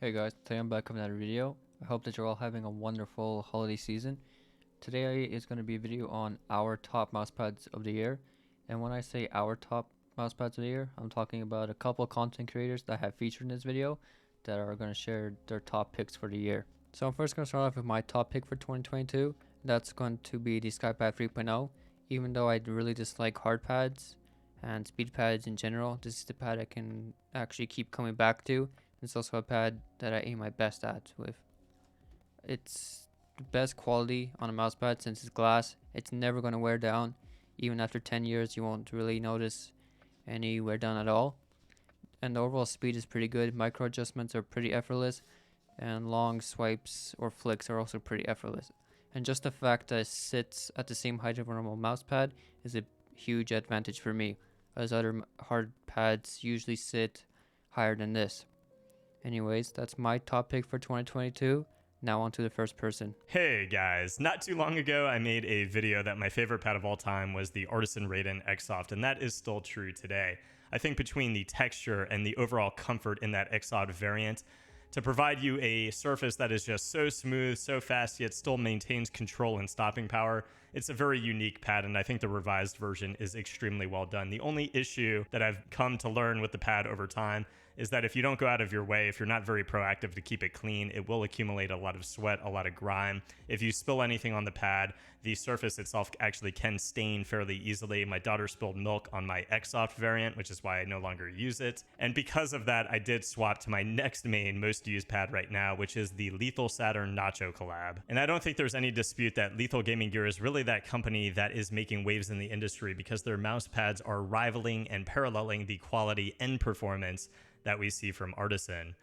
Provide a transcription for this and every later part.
Hey guys, today I'm back with another video. I hope that you're all having a wonderful holiday season. Today is going to be a video on our top mousepads of the year. And when I say our top mousepads of the year, I'm talking about a couple of content creators that I have featured in this video that are going to share their top picks for the year. So I'm first going to start off with my top pick for 2022. That's going to be the Skypad 3.0. Even though I really dislike hard pads and speed pads in general, this is the pad I can actually keep coming back to. It's also a pad that I aim my best at with. It's the best quality on a mouse pad since it's glass. It's never going to wear down. Even after 10 years, you won't really notice any wear down at all. And the overall speed is pretty good. Micro adjustments are pretty effortless. And long swipes or flicks are also pretty effortless. And just the fact that it sits at the same height of a normal mouse pad is a huge advantage for me, as other hard pads usually sit higher than this. Anyways, that's my top pick for 2022. Now on to the first person. Hey guys, not too long ago I made a video that my favorite pad of all time was the Artisan Raiden X-Soft, and that is still true today. I think between the texture and the overall comfort in that X-Soft variant, to provide you a surface that is just so smooth, so fast, yet still maintains control and stopping power, it's a very unique pad, and I think the revised version is extremely well done. The only issue that I've come to learn with the pad over time is that if you don't go out of your way, if you're not very proactive to keep it clean, it will accumulate a lot of sweat, a lot of grime. If you spill anything on the pad, the surface itself actually can stain fairly easily. My daughter spilled milk on my X-Soft variant, which is why I no longer use it. And because of that, I did swap to my next main most used pad right now, which is the Lethal Saturn Nacho collab. And I don't think there's any dispute that Lethal Gaming Gear is really that company that is making waves in the industry, because their mouse pads are rivaling and paralleling the quality and performance that we see from Artisan.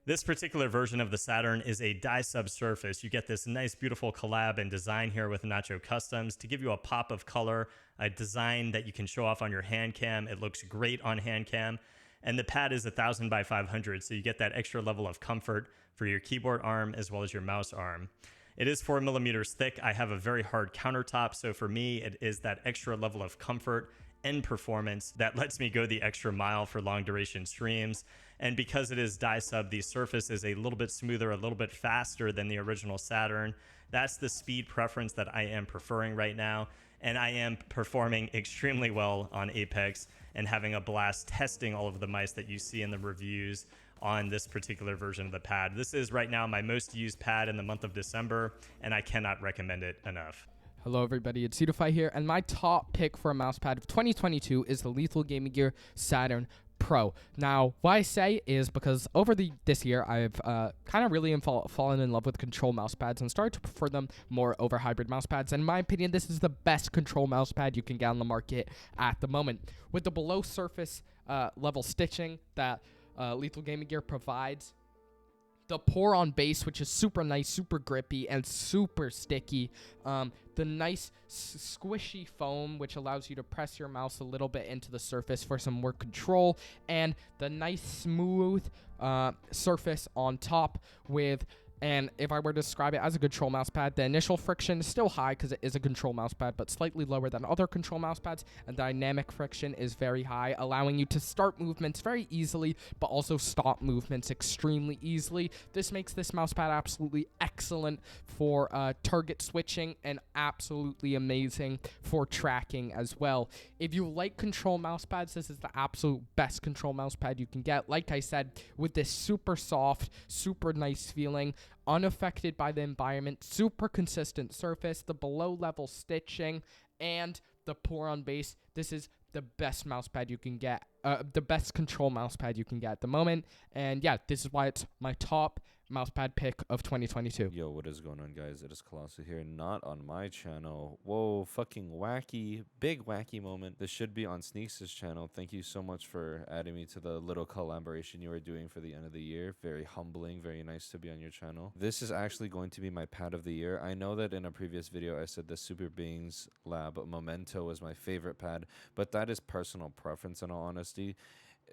This particular version of the Saturn is a die subsurface. You get this nice, beautiful collab and design here with Nacho Customs to give you a pop of color, a design that you can show off on your hand cam. It looks great on hand cam. And the pad is 1000 by 500, so you get that extra level of comfort for your keyboard arm as well as your mouse arm. It is 4 millimeters thick. I have a very hard countertop, so for me, it is that extra level of comfort and performance that lets me go the extra mile for long duration streams. And because it is die sub, the surface is a little bit smoother, a little bit faster than the original Saturn. That's the speed preference that I am preferring right now. And I am performing extremely well on Apex and having a blast testing all of the mice that you see in the reviews on this particular version of the pad. This is right now my most used pad in the month of December, and I cannot recommend it enough. Hello everybody, it's Ztify here, and my top pick for a mousepad of 2022 is the Lethal Gaming Gear Saturn Pro. Now, what I say is because over this year, I've kind of really fallen in love with control mousepads and started to prefer them more over hybrid mousepads. And in my opinion, this is the best control mousepad you can get on the market at the moment. With the below surface level stitching that Lethal Gaming Gear provides, the pour on base, which is super nice, super grippy, and super sticky. The nice squishy foam, which allows you to press your mouse a little bit into the surface for some more control. And the nice smooth surface on top with... And if I were to describe it as a control mousepad, the initial friction is still high because it is a control mousepad, but slightly lower than other control mousepads. And dynamic friction is very high, allowing you to start movements very easily, but also stop movements extremely easily. This makes this mousepad absolutely excellent for target switching and absolutely amazing for tracking as well. If you like control mousepads, this is the absolute best control mousepad you can get. Like I said, with this super soft, super nice feeling, unaffected by the environment, super consistent surface, the below level stitching, and the pour on base. This is the best mousepad you can get, the best control mousepad you can get at the moment. And yeah, this is why it's my top mousepad pick of 2022. Yo, what is going on, guys? It is Colossal here, not on my channel. Whoa, fucking wacky, big wacky moment. This should be on Sneaks' channel. Thank you so much for adding me to the little collaboration you were doing for the end of the year. Very humbling, very nice to be on your channel. This is actually going to be my pad of the year. I know that in a previous video I said the Super Beings Lab Memento was my favorite pad, but that is personal preference in all honesty.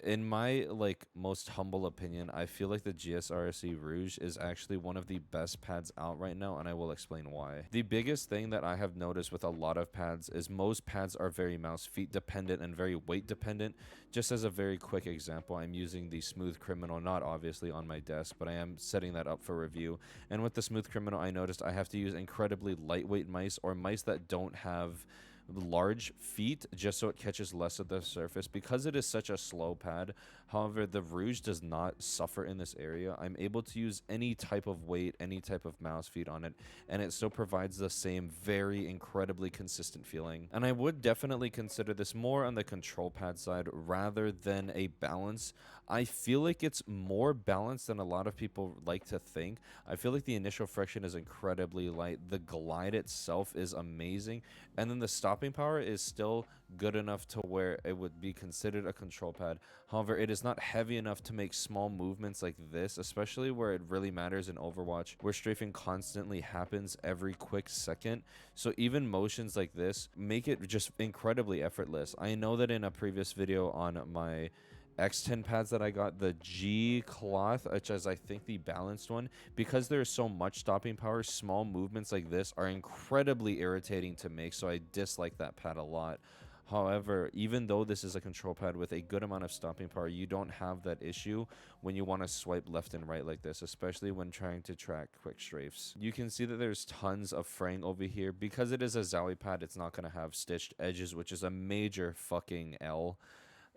in my like most humble opinion, I feel like the GSRSE Rouge is actually one of the best pads out right now, and I will explain why. The biggest thing that I have noticed with a lot of pads is most pads are very mouse feet dependent and very weight dependent. Just as a very quick example, I'm using the Smooth Criminal, not obviously on my desk, but I am setting that up for review. And with the Smooth Criminal, I noticed I have to use incredibly lightweight mice, or mice that don't have large feet, just so it catches less of the surface, because it is such a slow pad. However, the Rouge does not suffer in this area. I'm able to use any type of weight, any type of mouse feet on it, and it still provides the same very incredibly consistent feeling. And I would definitely consider this more on the control pad side rather than a balance. I feel like it's more balanced than a lot of people like to think. I feel like the initial friction is incredibly light. The glide itself is amazing, and then the stopping power is still good enough to where it would be considered a control pad. However, it is not heavy enough to make small movements like this, especially where it really matters in Overwatch, where strafing constantly happens every quick second. So even motions like this make it just incredibly effortless. I know that in a previous video on my X10 pads that I got, the G cloth, which is I think the balanced one, because there's so much stopping power, small movements like this are incredibly irritating to make, so I dislike that pad a lot. However, even though this is a control pad with a good amount of stopping power, you don't have that issue when you want to swipe left and right like this, especially when trying to track quick strafes. You can see that there's tons of fraying over here. Because it is a Zowie pad, it's not going to have stitched edges, which is a major fucking L.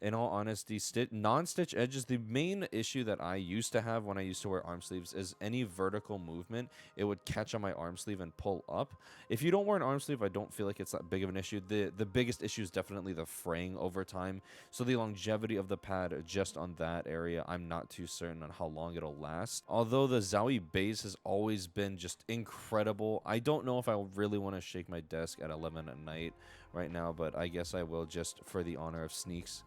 In all honesty, non-stitch edges, the main issue that I used to have when I used to wear arm sleeves is any vertical movement, it would catch on my arm sleeve and pull up. If you don't wear an arm sleeve, I don't feel like it's that big of an issue. The biggest issue is definitely the fraying over time. So the longevity of the pad just on that area, I'm not too certain on how long it'll last. Although the Zowie base has always been just incredible. I don't know if I really want to shake my desk at 11 at night right now, but I guess I will just for the honor of sneaks.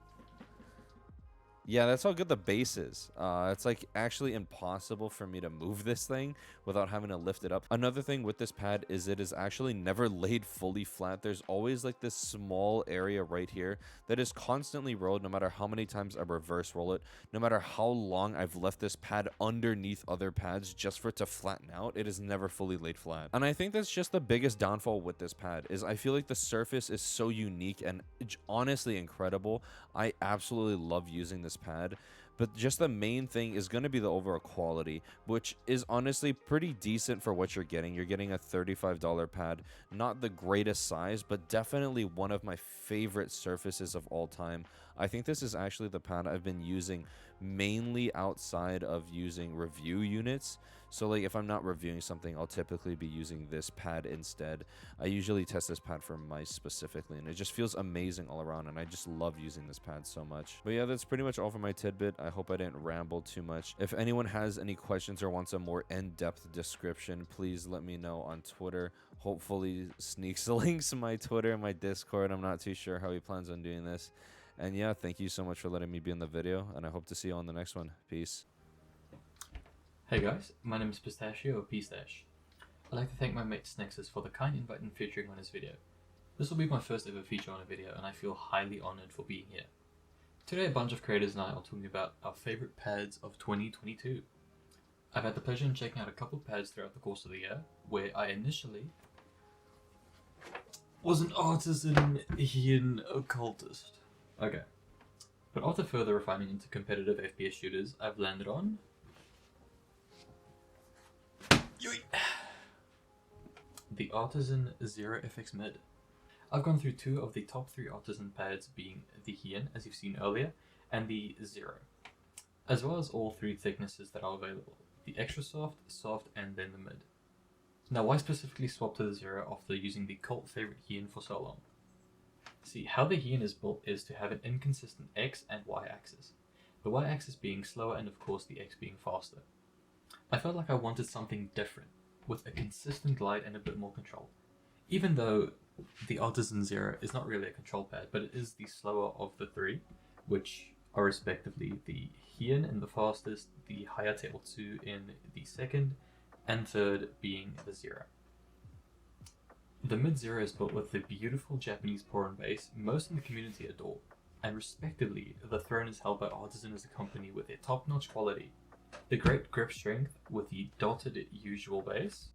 Yeah, that's how good the base is. It's like actually impossible for me to move this thing without having to lift it up. Another thing with this pad is it is actually never laid fully flat. There's always like this small area right here that is constantly rolled no matter how many times I reverse roll it. No matter how long I've left this pad underneath other pads just for it to flatten out, it is never fully laid flat. And I think that's just the biggest downfall with this pad is I feel like the surface is so unique and honestly incredible. I absolutely love using this pad, but just the main thing is going to be the overall quality, which is honestly pretty decent for what you're getting. You're getting a $35 pad, not the greatest size, but definitely one of my favorite surfaces of all time. I think this is actually the pad I've been using mainly outside of using review units. So like if I'm not reviewing something, I'll typically be using this pad instead. I usually test this pad for mice specifically, and it just feels amazing all around, and I just love using this pad so much. But yeah, that's pretty much all for my tidbit. I hope I didn't ramble too much. If anyone has any questions or wants a more in-depth description, please let me know on Twitter. Hopefully Sneaks links my Twitter and my Discord. I'm not too sure how he plans on doing this. And yeah, thank you so much for letting me be in the video, and I hope to see you on the next one. Peace. Hey guys, my name is Pistaciio or Pistache. I'd like to thank my mate Snexus for the kind invite and featuring on his video. This will be my first ever feature on a video, and I feel highly honored for being here. Today a bunch of creators and I are talking about our favorite pads of 2022. I've had the pleasure in checking out a couple pads throughout the course of the year, where I initially was an artisan Ian occultist. Okay. But after further refining into competitive FPS shooters, I've landed on the Artisan Zero FX Mid. I've gone through two of the top three Artisan pads, being the Hien, as you've seen earlier, and the Zero, as well as all three thicknesses that are available, the extra soft, soft, and then the mid. Now why specifically swap to the Zero after using the cult favorite Hien for so long? See, how the Hien is built is to have an inconsistent X and Y axis, the Y axis being slower and of course the X being faster. I felt like I wanted something different, with a consistent glide and a bit more control. Even though the Artisan Zero is not really a control pad, but it is the slower of the three, which are respectively the Hien in the fastest, the Hayate 2 in the second, and third being the Zero. The Mid Zero is built with the beautiful Japanese Porin base most in the community adore. and respectively, the throne is held by Artisan as a company with their top-notch quality, the great grip strength with the dotted usual base,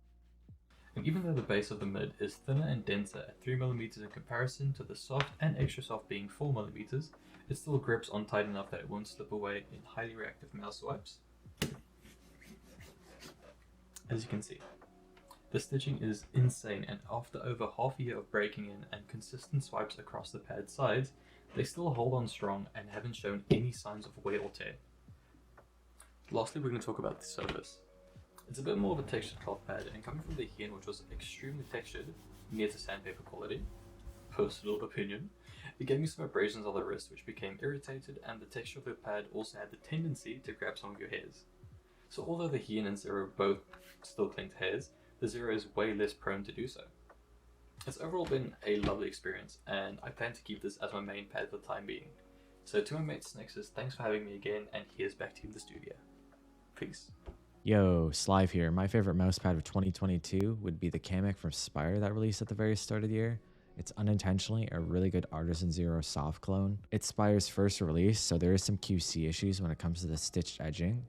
and even though the base of the mid is thinner and denser at 3mm in comparison to the soft and extra soft being 4mm, it still grips on tight enough that it won't slip away in highly reactive mouse swipes. As you can see, the stitching is insane, and after over half a year of breaking in and consistent swipes across the pad sides, they still hold on strong and haven't shown any signs of wear or tear. Lastly, we're going to talk about the surface. It's a bit more of a textured cloth pad, and coming from the Hien, which was extremely textured, near to sandpaper quality, personal opinion, it gave me some abrasions on the wrist which became irritated, and the texture of the pad also had the tendency to grab some of your hairs. So although the Hien and Zero both still cling to hairs, the Zero is way less prone to do so. It's overall been a lovely experience, and I plan to keep this as my main pad for the time being. So to my mate Snexus, thanks for having me again, and here's back to you in the studio. Peace. Yo, Slyve here. My favorite mousepad of 2022 would be the Kamek from Spire that released at the very start of the year. It's unintentionally a really good Artisan Zero soft clone. It's Spire's first release, so there is some QC issues when it comes to the stitched edging,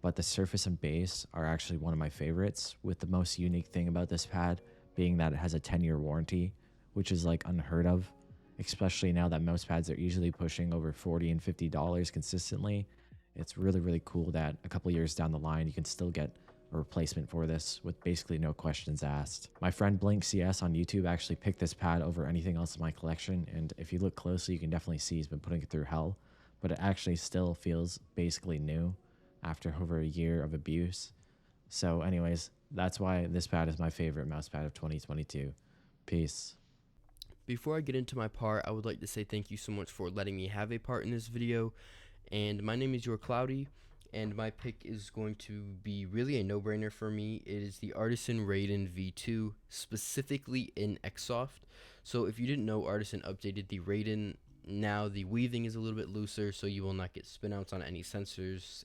but the surface and base are actually one of my favorites, with the most unique thing about this pad being that it has a 10-year warranty, which is like unheard of, especially now that mouse pads are usually pushing over $40 and $50 consistently. It's really, really cool that a couple years down the line, you can still get a replacement for this with basically no questions asked. My friend Blink CS on YouTube actually picked this pad over anything else in my collection, and if you look closely, you can definitely see he's been putting it through hell, but it actually still feels basically new after over a year of abuse. So anyways, that's why this pad is my favorite mouse pad of 2022. Peace. Before I get into my part, I would like to say thank you so much for letting me have a part in this video. And my name is YourCloudy, and my pick is going to be really a no-brainer for me. It is the Artisan Raiden V2, specifically in Xsoft. So if you didn't know, Artisan updated the Raiden. Now the weaving is a little bit looser, so you will not get spinouts on any sensors.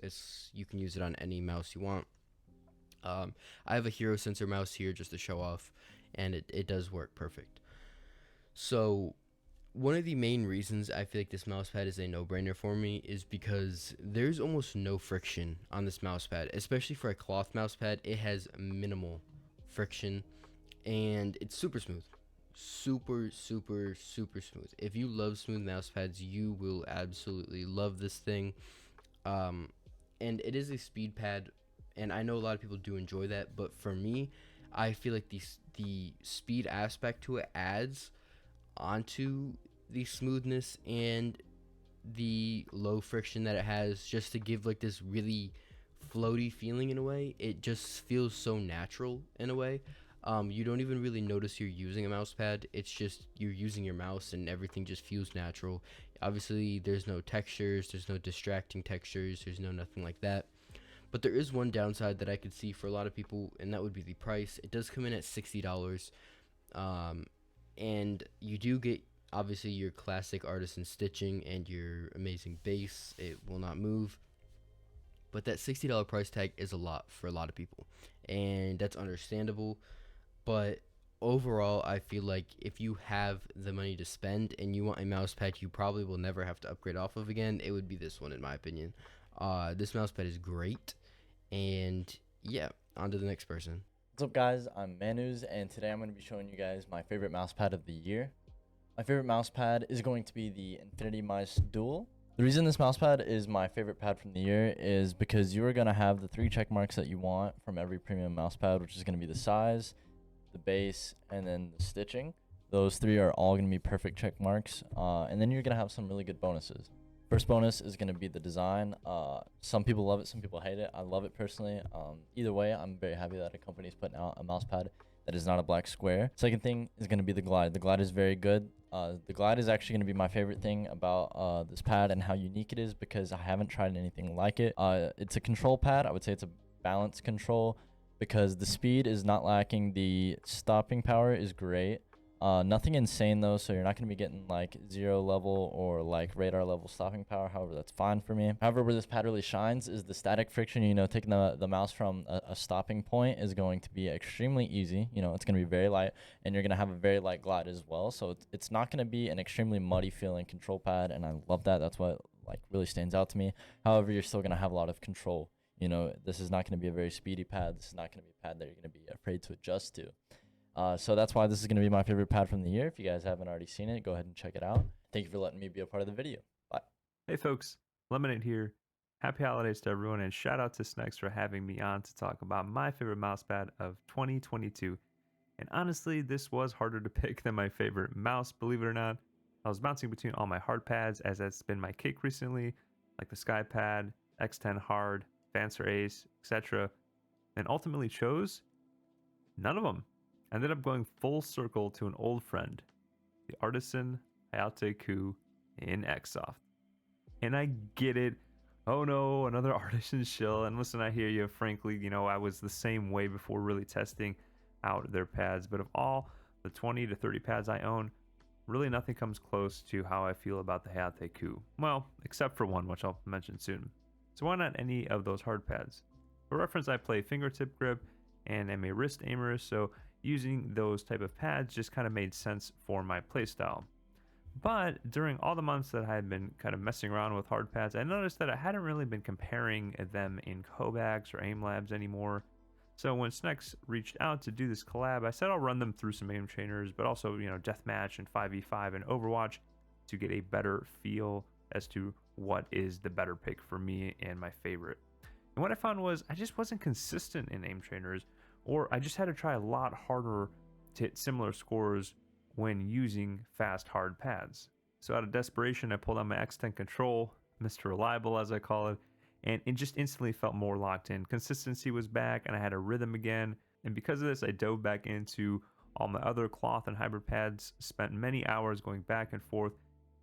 You can use it on any mouse you want. I have a Hero Sensor mouse here just to show off, and it does work perfect. So one of the main reasons I feel like this mousepad is a no-brainer for me is because there's almost no friction on this mousepad, especially for a cloth mousepad. It has minimal friction, and it's super smooth. Super smooth. If you love smooth mousepads, you will absolutely love this thing. And it is a speed pad, and I know a lot of people do enjoy that, but for me, I feel like the speed aspect to it adds onto the smoothness and the low friction that it has, just to give like this really floaty feeling in a way. It just feels so natural in a way. You don't even really notice you're using a mouse pad. It's just you're using your mouse and everything just feels natural. Obviously there's no textures, there's no distracting textures, there's no nothing like that. But there is one downside that I could see for a lot of people, and that would be the price. It does come in at $60. And you do get obviously your classic Artisan stitching and your amazing base. It will not move. But that $60 price tag is a lot for a lot of people, and that's understandable. But overall, I feel like if you have the money to spend and you want a mouse pad you probably will never have to upgrade off of again, it would be this one in my opinion. This mouse pad is great, and yeah, on to the next person. What's up guys, I'm Manuzz, and today I'm going to be showing you guys my favorite mouse pad of the year. My favorite mouse pad is going to be the Infinity Mice Dual. The reason this mouse pad is my favorite pad from the year is because you are going to have the 3 check marks that you want from every premium mouse pad, which is going to be the size, the base, and then the stitching. Those 3 are all going to be perfect check marks, and then you're going to have some really good bonuses. First bonus is going to be the design. Some people love it, some people hate it. I love it personally. Either way, I'm very happy that a company is putting out a mouse pad that is not a black square. Second thing is going to be the glide. The glide is very good. The glide is actually going to be my favorite thing about this pad and how unique it is, because I haven't tried anything like it. It's a control pad. I would say it's a balance control, because the speed is not lacking. The stopping power is great. Nothing insane though, so you're not going to be getting like 0 level or like radar level stopping power. However, that's fine for me. However, where this pad really shines is the static friction. You know, taking the mouse from a stopping point is going to be extremely easy. You know, it's going to be very light, and you're going to have a very light glide as well. So it's not going to be an extremely muddy feeling control pad, and I love that. That's what like really stands out to me. However, you're still going to have a lot of control. You know, this is not going to be a very speedy pad. This is not going to be a pad that you're going to be afraid to adjust to. So that's why this is going to be my favorite pad from the year. If you guys haven't already seen it, go ahead and check it out. Thank you for letting me be a part of the video. Bye. Hey folks, Lemonade here. Happy holidays to everyone, and shout out to Snex for having me on to talk about my favorite mouse pad of 2022. And honestly, this was harder to pick than my favorite mouse, believe it or not. I was bouncing between all my hard pads, as that's been my kick recently, like the SkyPad, X10 Hard, Fancer Ace, etc. And ultimately chose none of them. I ended up going full circle to an old friend, the Artisan Hayate Ku in Xsoft. And I get it. Oh no, another Artisan shill. And listen, I hear you. Frankly, you know, I was the same way before really testing out their pads. But of all the 20 to 30 pads I own, really nothing comes close to how I feel about the Hayate Ku. Well, except for one, which I'll mention soon. So why not any of those hard pads? For reference, I play fingertip grip and am a wrist aimer, so using those type of pads just kind of made sense for my playstyle. But during all the months that I had been kind of messing around with hard pads, I noticed that I hadn't really been comparing them in Kovacs or aim labs anymore. So when Snex reached out to do this collab, I said I'll run them through some aim trainers, but also, you know, deathmatch and 5v5 and Overwatch to get a better feel as to what is the better pick for me and my favorite. And what I found was I just wasn't consistent in aim trainers, or I just had to try a lot harder to hit similar scores when using fast hard pads. So out of desperation, I pulled out my X10 control, Mr. Reliable as I call it, and it just instantly felt more locked in. Consistency was back and I had a rhythm again. And because of this, I dove back into all my other cloth and hybrid pads, spent many hours going back and forth,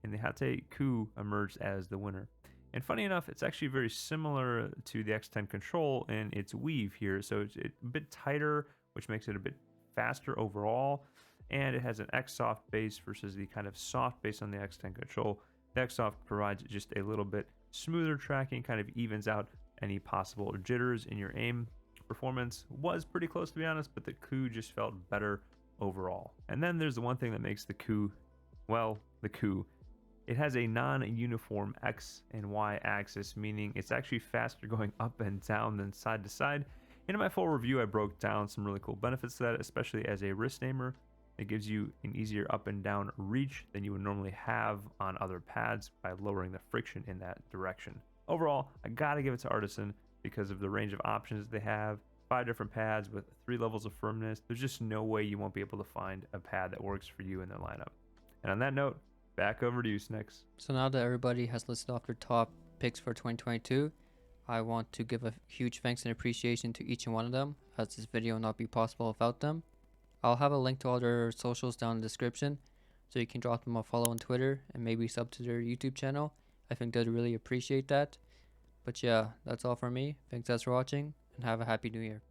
and the Hayate Ku emerged as the winner. And funny enough, it's actually very similar to the X10 control in its weave here. So it's a bit tighter, which makes it a bit faster overall. And it has an Xsoft base versus the kind of soft base on the X10 control. The Xsoft provides just a little bit smoother tracking, kind of evens out any possible jitters in your aim. Performance was pretty close, to be honest, but the Ku just felt better overall. And then there's the one thing that makes the Ku, well, the Ku. It has a non-uniform X and Y axis, meaning it's actually faster going up and down than side to side. In my full review, I broke down some really cool benefits to that, especially as a wrist aimer. It gives you an easier up and down reach than you would normally have on other pads by lowering the friction in that direction. Overall, I gotta give it to Artisan because of the range of options they have. 5 different pads with 3 levels of firmness. There's just no way you won't be able to find a pad that works for you in their lineup. And on that note, back over to you, Snex. So now that everybody has listed off their top picks for 2022, I want to give a huge thanks and appreciation to each and one of them, as this video would not be possible without them. I'll have a link to all their socials down in the description, so you can drop them a follow on Twitter and maybe sub to their YouTube channel. I think they'd really appreciate that. But yeah, that's all for me. Thanks guys for watching, and have a happy new year.